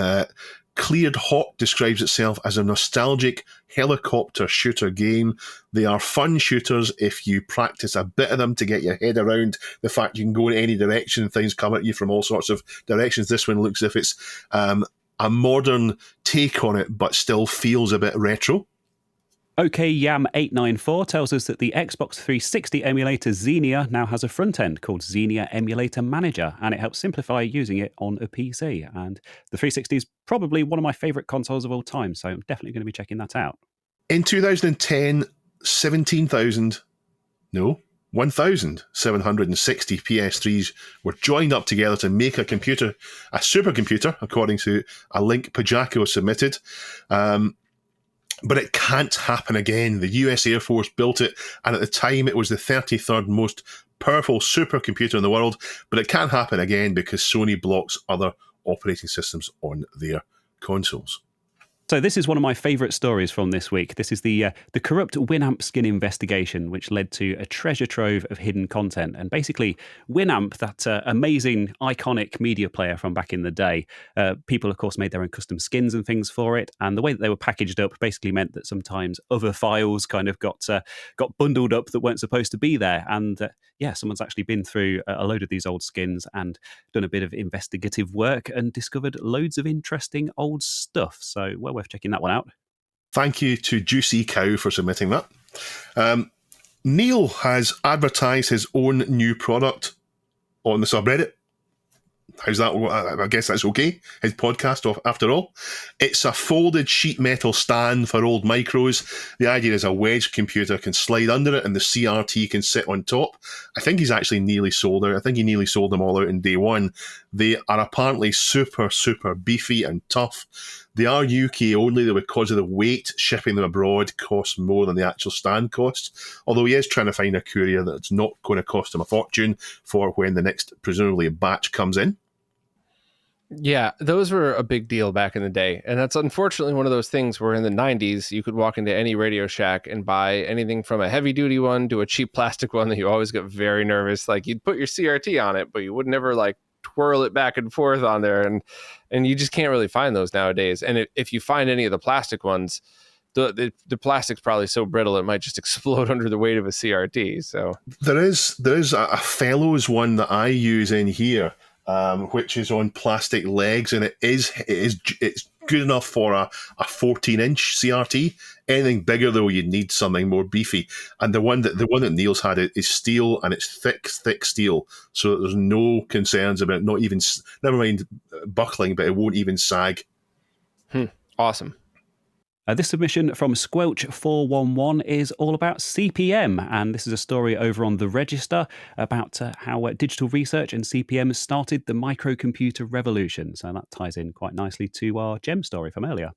Cleared Hawk describes itself as a nostalgic helicopter shooter game. They are fun shooters if you practice a bit of them to get your head around the fact you can go in any direction and things come at you from all sorts of directions. This one looks as if it's a modern take on it, but still feels a bit retro. OKYam894 tells us that the Xbox 360 emulator Xenia now has a front end called Xenia Emulator Manager, and it helps simplify using it on a PC. And the 360 is probably one of my favourite consoles of all time, so I'm definitely going to be checking that out. In 2010, 1,760 PS3s were joined up together to make a supercomputer, according to a link Pajako submitted. But it can't happen again. The US Air Force built it, and at the time it was the 33rd most powerful supercomputer in the world, but it can't happen again because Sony blocks other operating systems on their consoles. So this is one of my favourite stories from this week. This is the corrupt Winamp skin investigation, which led to a treasure trove of hidden content. And basically, Winamp, that amazing, iconic media player from back in the day, people, of course, made their own custom skins and things for it. And the way that they were packaged up basically meant that sometimes other files kind of got bundled up that weren't supposed to be there. And someone's actually been through a load of these old skins and done a bit of investigative work and discovered loads of interesting old stuff. So, well worth checking that one out. Thank you to Juicy Cow for submitting that. Neil has advertised his own new product on the subreddit. How's that? I guess that's okay. His podcast, after all. It's a folded sheet metal stand for old micros. The idea is a wedge computer can slide under it and the CRT can sit on top. I think he's actually nearly sold out. I think he nearly sold them all out in day one. They are apparently super, super beefy and tough. They are UK only, though, because of the weight. Shipping them abroad costs more than the actual stand costs. Although he is trying to find a courier that's not going to cost him a fortune for when the next, presumably, batch comes in. Yeah, those were a big deal back in the day. And that's unfortunately one of those things where in the 90s, you could walk into any Radio Shack and buy anything from a heavy duty one to a cheap plastic one that you always get very nervous. Like you'd put your CRT on it, but you would never like twirl it back and forth on there. And you just can't really find those nowadays. And if you find any of the plastic ones, the plastic's probably so brittle it might just explode under the weight of a CRT. So there is a Fellows one that I use in here. Which is on plastic legs, and it's good enough for a 14-inch CRT. Anything bigger though, you need something more beefy. And the one that Neil's had is steel, and it's thick steel, so that there's no concerns about never mind buckling, but it won't even sag. Awesome. This submission from Squelch411 is all about CPM, and this is a story over on The Register about how digital research and CPM started the microcomputer revolution. So that ties in quite nicely to our GEM story from earlier.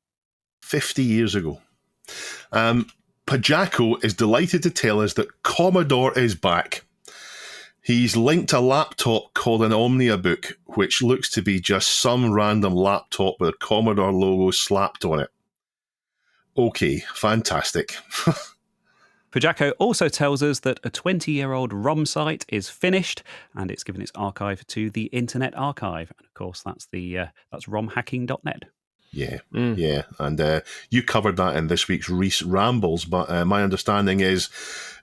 50 years ago. Pajako is delighted to tell us that Commodore is back. He's linked a laptop called an OmniaBook, which looks to be just some random laptop with a Commodore logo slapped on it. Okay, fantastic. Pajako also tells us that a 20-year-old ROM site is finished and it's given its archive to the Internet Archive. And of course, that's romhacking.net. Yeah. And you covered that in this week's Reese Rambles, but my understanding is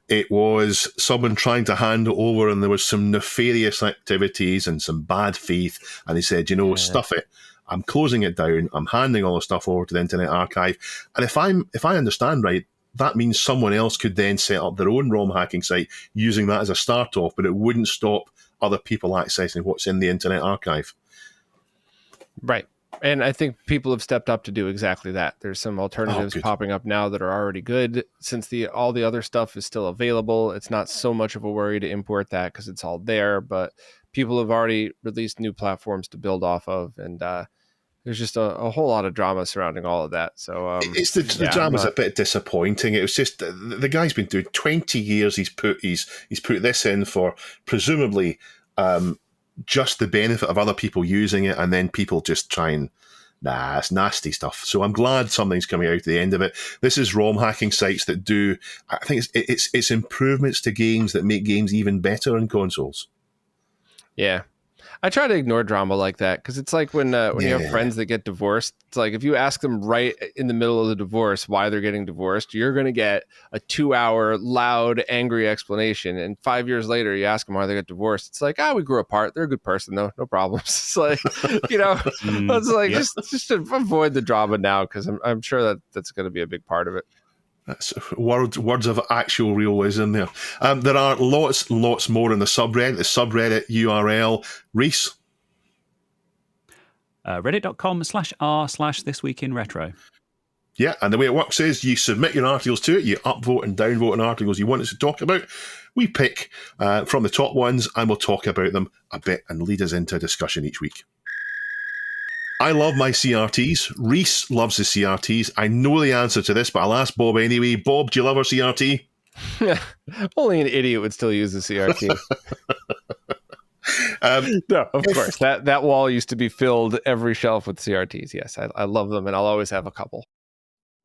it was someone trying to hand it over and there was some nefarious activities and some bad faith. And he said, stuff it. I'm closing it down. I'm handing all the stuff over to the Internet Archive. And if I understand right, that means someone else could then set up their own ROM hacking site using that as a start off, but it wouldn't stop other people accessing what's in the Internet Archive. Right. And I think people have stepped up to do exactly that. There's some alternatives popping up now that are already good. Since all the other stuff is still available, it's not so much of a worry to import that because it's all there. But people have already released new platforms to build off of. And there's just a whole lot of drama surrounding all of that. So the drama's a bit disappointing. It was just the guy's been doing 20 years. He's put this in for presumably just the benefit of other people using it, and then people just try and it's nasty stuff. So I'm glad something's coming out at the end of it. This is ROM hacking sites that do. I think it's improvements to games that make games even better on consoles. Yeah. I try to ignore drama like that because it's like when you have friends that get divorced. It's like if you ask them right in the middle of the divorce why they're getting divorced, you're going to get a 2-hour loud, angry explanation. And 5 years later, you ask them why they got divorced. It's like, we grew apart. They're a good person though, no problems. It's like, it's like just to avoid the drama now because I'm sure that's going to be a big part of it. That's words of actual real wisdom there. There are lots more in the subreddit. The subreddit URL, Reese. Reddit.com/r/thisweekinretro. Yeah, and the way it works is you submit your articles to it, you upvote and downvote an articles you want us to talk about. We pick from the top ones and we'll talk about them a bit and lead us into a discussion each week. I love my CRTs. Reese loves the CRTs. I know the answer to this, but I'll ask Bob anyway. Bob, do you love our CRT? Only an idiot would still use the CRT. No, of course. That wall used to be filled every shelf with CRTs. Yes, I love them, and I'll always have a couple.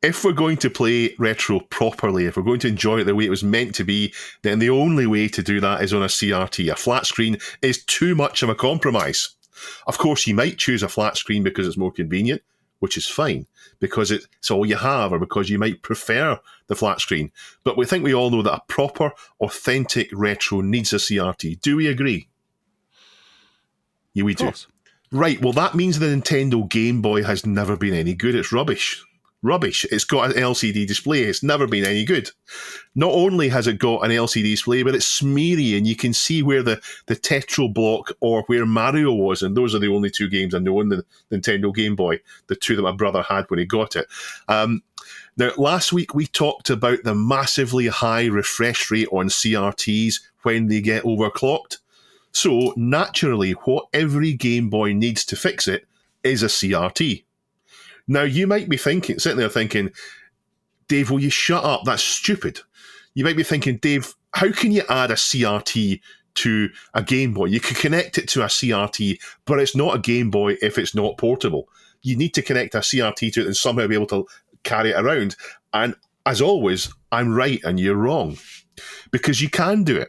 If we're going to play retro properly, if we're going to enjoy it the way it was meant to be, then the only way to do that is on a CRT. A flat screen is too much of a compromise. Of course, you might choose a flat screen because it's more convenient, which is fine, because it's all you have, or because you might prefer the flat screen. But we think we all know that a proper, authentic retro needs a CRT. Do we agree? Yeah, we do. Right, well, that means the Nintendo Game Boy has never been any good. It's rubbish. It's got an LCD display. It's never been any good. Not only has it got an LCD display, but it's smeary, and you can see where the Tetral block or where Mario was, and those are the only two games I know on the Nintendo Game Boy, the two that my brother had when he got it. Now, last week we talked about the massively high refresh rate on CRTs when they get overclocked. So, naturally, what every Game Boy needs to fix it is a CRT. Now, you might be sitting there thinking, Dave, will you shut up? That's stupid. You might be thinking, Dave, how can you add a CRT to a Game Boy? You can connect it to a CRT, but it's not a Game Boy if it's not portable. You need to connect a CRT to it and somehow be able to carry it around. And as always, I'm right and you're wrong, because you can do it.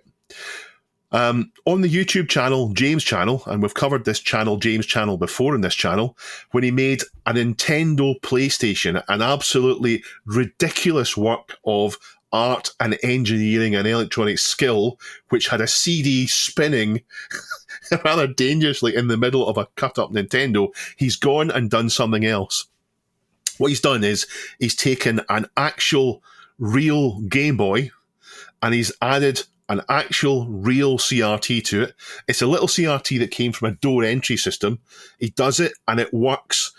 On the YouTube channel, James' channel, and we've covered this channel, James' channel, before in this channel, when he made a Nintendo PlayStation, an absolutely ridiculous work of art and engineering and electronic skill, which had a CD spinning rather dangerously in the middle of a cut-up Nintendo, he's gone and done something else. What he's done is he's taken an actual real Game Boy and he's added an actual real CRT to it. It's a little CRT that came from a door entry system. He does it and it works.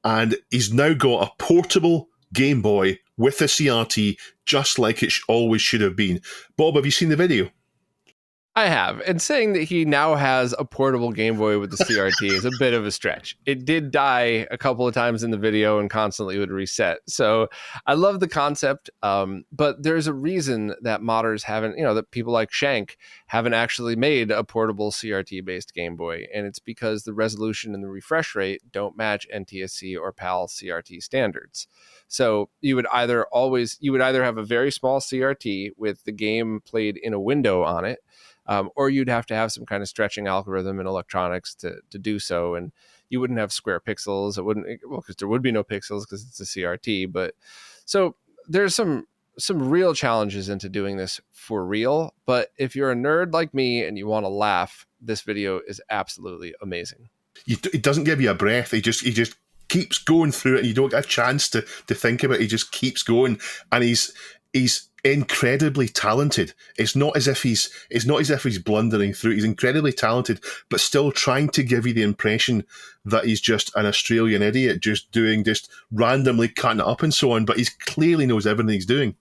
And he's now got a portable Game Boy with a CRT, just like it always should have been. Bob, have you seen the video? I have, and saying that he now has a portable Game Boy with the CRT is a bit of a stretch. It did die a couple of times in the video and constantly would reset. So I love the concept, but there's a reason that modders haven't, that people like Shank haven't actually made a portable CRT-based Game Boy, and it's because the resolution and the refresh rate don't match NTSC or PAL CRT standards. So you would either have a very small CRT with the game played in a window on it, or you'd have to have some kind of stretching algorithm in electronics to do so, and you wouldn't have square pixels. It wouldn't, because there would be no pixels because it's a CRT. But so there's some real challenges into doing this for real. But if you're a nerd like me and you want to laugh, this video is absolutely amazing. It doesn't give you a breath. He just keeps going through it, and you don't get a chance to think about it. He just keeps going, and he's incredibly talented. It's not as if he's blundering through. He's incredibly talented, but still trying to give you the impression that he's just an Australian idiot, just randomly cutting it up and so on. But he clearly knows everything he's doing.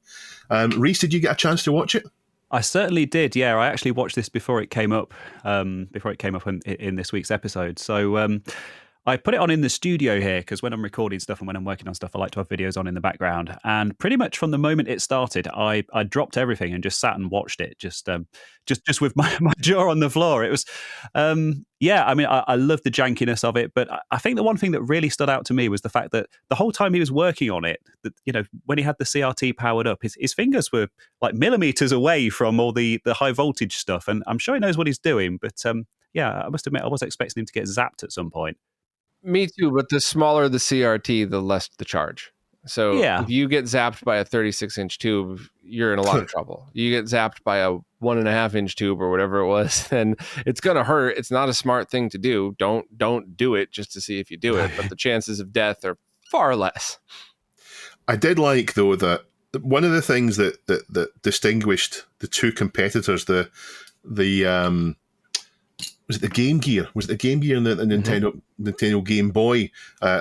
Reese, did you get a chance to watch it? I certainly did. Yeah, I actually watched this before it came up. In this week's episode. So I put it on in the studio here because when I'm recording stuff and when I'm working on stuff, I like to have videos on in the background. And pretty much from the moment it started, I dropped everything and just sat and watched it, just with my jaw on the floor. It was, I love the jankiness of it, but I think the one thing that really stood out to me was the fact that the whole time he was working on it, that, when he had the CRT powered up, his fingers were like millimeters away from all the high voltage stuff. And I'm sure he knows what he's doing, but I must admit, I was expecting him to get zapped at some point. Me too, but the smaller the CRT, the less the charge. So if you get zapped by a 36-inch tube, you're in a lot of trouble. You get zapped by a 1.5-inch tube or whatever it was, then it's going to hurt. It's not a smart thing to do. Don't do it just to see if you do it, but the chances of death are far less. I did like, though, that one of the things that distinguished the two competitors, was it the Game Gear? Was it the Game Gear and the Nintendo Game Boy?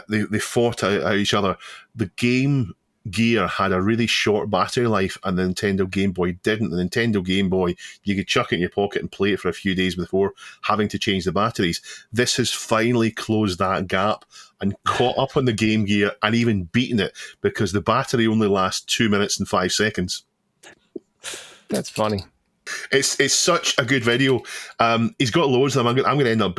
They fought at each other. The Game Gear had a really short battery life, and the Nintendo Game Boy didn't. The Nintendo Game Boy, you could chuck it in your pocket and play it for a few days before having to change the batteries. This has finally closed that gap and caught up on the Game Gear and even beaten it, because the battery only lasts 2 minutes and 5 seconds. That's funny. It's such a good video. He's got loads of them. I'm going to end up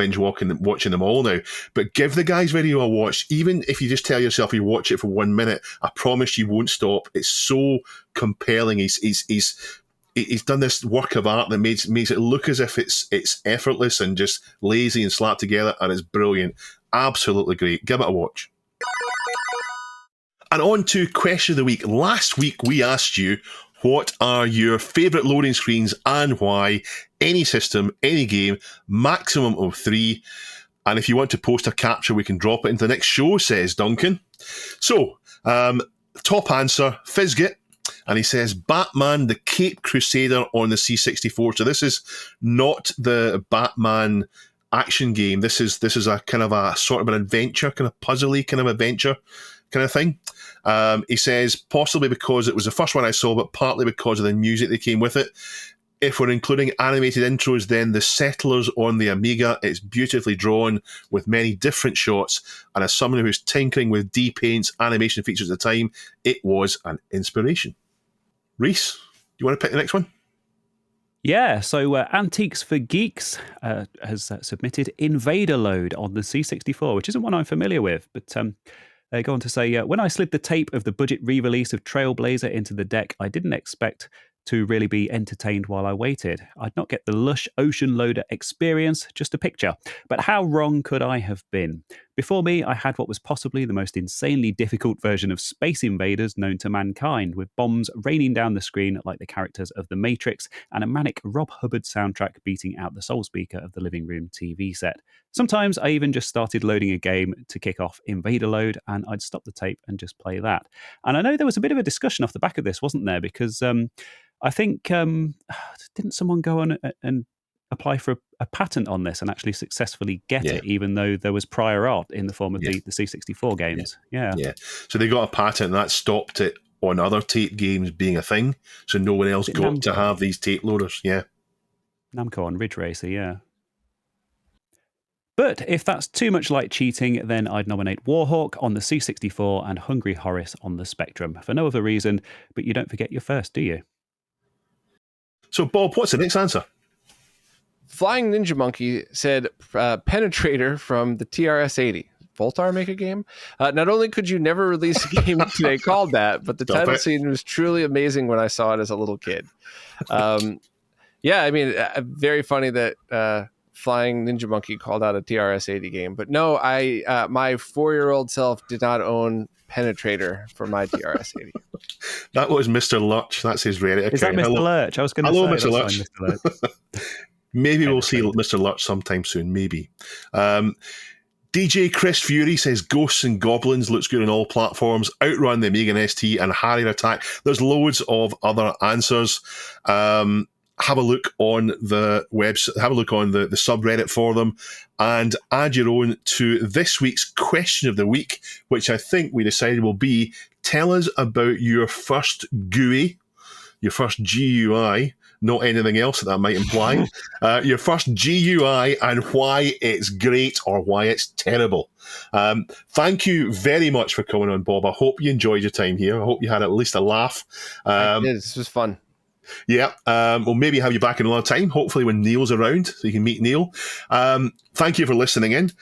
watching them all now. But give the guy's video a watch. Even if you just tell yourself you watch it for 1 minute, I promise you won't stop. It's so compelling. He's done this work of art that makes it look as if it's effortless and just lazy and slapped together, and it's brilliant. Absolutely great. Give it a watch. And on to question of the week. Last week we asked you, what are your favourite loading screens and why? Any system, any game, maximum of 3. And if you want to post a capture, we can drop it into the next show, says Duncan. So, top answer, Fizgit. And he says, Batman the Cape Crusader on the C64. So this is not the Batman action game. This is a kind of a sort of an adventure, kind of puzzly kind of adventure kind of thing. He says, possibly because it was the first one I saw, but partly because of the music that came with it. If we're including animated intros, then The Settlers on the Amiga. It's beautifully drawn with many different shots. And as someone who's tinkering with D-Paint's animation features at the time, it was an inspiration. Reese, do you want to pick the next one? Yeah, so Antiques for Geeks has submitted Invader Load on the C64, which isn't one I'm familiar with, but they go on to say, when I slid the tape of the budget re-release of Trailblazer into the deck, I didn't expect to really be entertained while I waited. I'd not get the lush ocean loader experience, just a picture. But how wrong could I have been? Before me, I had what was possibly the most insanely difficult version of Space Invaders known to mankind, with bombs raining down the screen like the characters of The Matrix, and a manic Rob Hubbard soundtrack beating out the soul speaker of the living room TV set. Sometimes I even just started loading a game to kick off Invader Load, and I'd stop the tape and just play that. And I know there was a bit of a discussion off the back of this, wasn't there? Because I think, didn't someone go on and apply for a patent on this and actually successfully get it, even though there was prior art in the form of the C64 games? Yeah. So they got a patent and that stopped it on other tape games being a thing. So no one else got to have these tape loaders. Yeah. Namco on Ridge Racer, yeah. But if that's too much like cheating, then I'd nominate Warhawk on the C64 and Hungry Horace on the Spectrum, for no other reason, but you don't forget your first, do you? So, Bob, what's the next answer? Flying Ninja Monkey said Penetrator from the TRS-80. Voltar make a game? Not only could you never release a game today called that, but the title scene was truly amazing when I saw it as a little kid. Yeah, I mean, very funny that Flying Ninja Monkey called out a TRS-80 game. But no, my 4-year-old self did not own Penetrator for my TRS-80. That was Mr. Lurch. That's his rarity. Is that Mr. Lurch? I was going to say. Hello, Mr. Lurch. Maybe we'll see Mr. Lurch sometime soon. Maybe. DJ Chris Fury says Ghosts and Goblins looks good on all platforms. Outrun the Amiga ST and Harrier Attack. There's loads of other answers. Have a look on the website, have a look on the subreddit for them, and add your own to this week's question of the week, which I think we decided will be: tell us about your first GUI, your first GUI, not anything else that might imply, your first GUI and why it's great or why it's terrible. Thank you very much for coming on, Bob. I hope you enjoyed your time here. I hope you had at least a laugh. I did. This was fun. Yeah, we'll maybe have you back in another time, hopefully when Neil's around, so you can meet Neil. Thank you for listening in.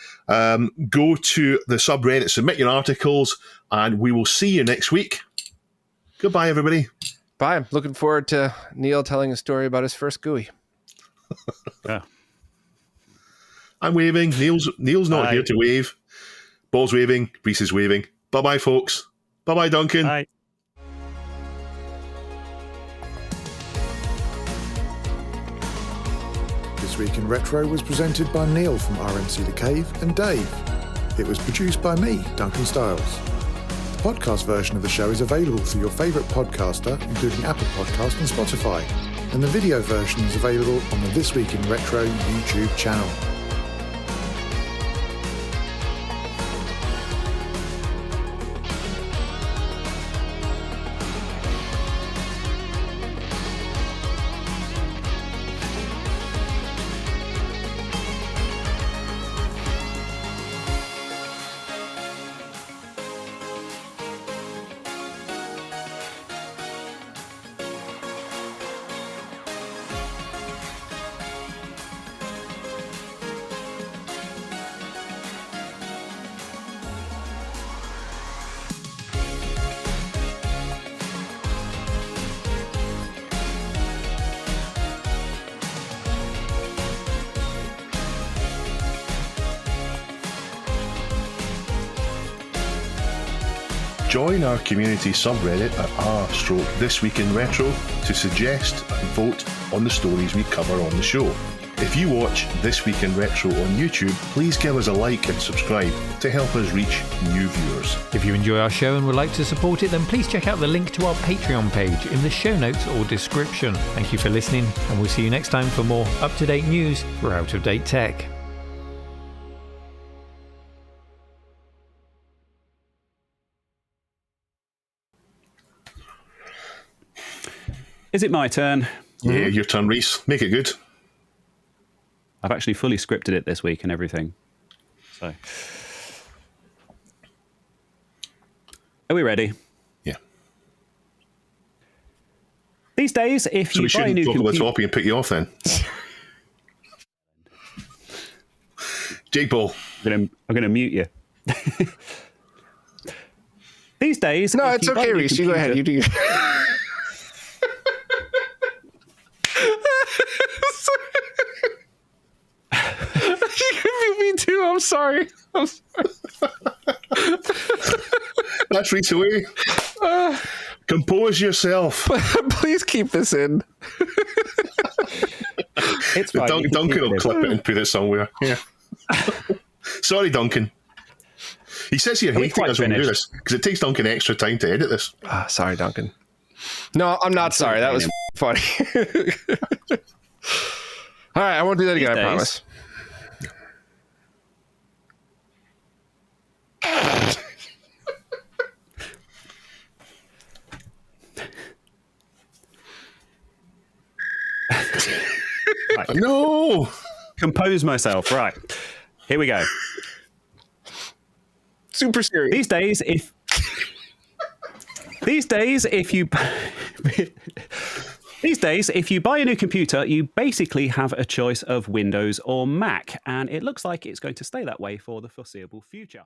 Go to the subreddit, submit your articles, and we will see you next week. Goodbye, everybody. Bye. I'm looking forward to Neil telling a story about his first GUI. Yeah. I'm waving. Neil's not here to wave. Bob's waving. Reese is waving. Bye-bye, folks. Bye-bye, Duncan. Bye. This Week in Retro was presented by Neil from RMC The Cave and Dave. It was produced by me, Duncan Styles. The podcast version of the show is available through your favourite podcaster, including Apple Podcast and Spotify, and the video version is available on the This Week in Retro YouTube channel. Join our community subreddit at r/This Week in Retro to suggest and vote on the stories we cover on the show. If you watch This Week in Retro on YouTube, please give us a like and subscribe to help us reach new viewers. If you enjoy our show and would like to support it, then please check out the link to our Patreon page in the show notes or description. Thank you for listening, and we'll see you next time for more up-to-date news for out-of-date tech. Is it my turn? Yeah, your turn, Reese. Make it good. I've actually fully scripted it this week and everything. So, are we ready? Yeah. These days, if So you we buy a shouldn't new talk about computer, Toppy and pick you off then. Jake Ball. I'm going to mute you. These days, No, if it's you buy okay, a new Reese. You go ahead. You computer- do. Me too. I'm sorry. That's Reese away. Compose yourself. Please keep this in. It's fine. You can Duncan keep will it. clip it and put it somewhere. Yeah. Sorry, Duncan. He says you're we hating quite us when we do finished? this because it takes Duncan extra time to edit this. Sorry, Duncan. No, I'm not sorry. That was funny. All right, I won't do that again. I promise. Right. No. Compose myself. Right. Here we go. Super serious. These days, if you buy a new computer, you basically have a choice of Windows or Mac, and it looks like it's going to stay that way for the foreseeable future.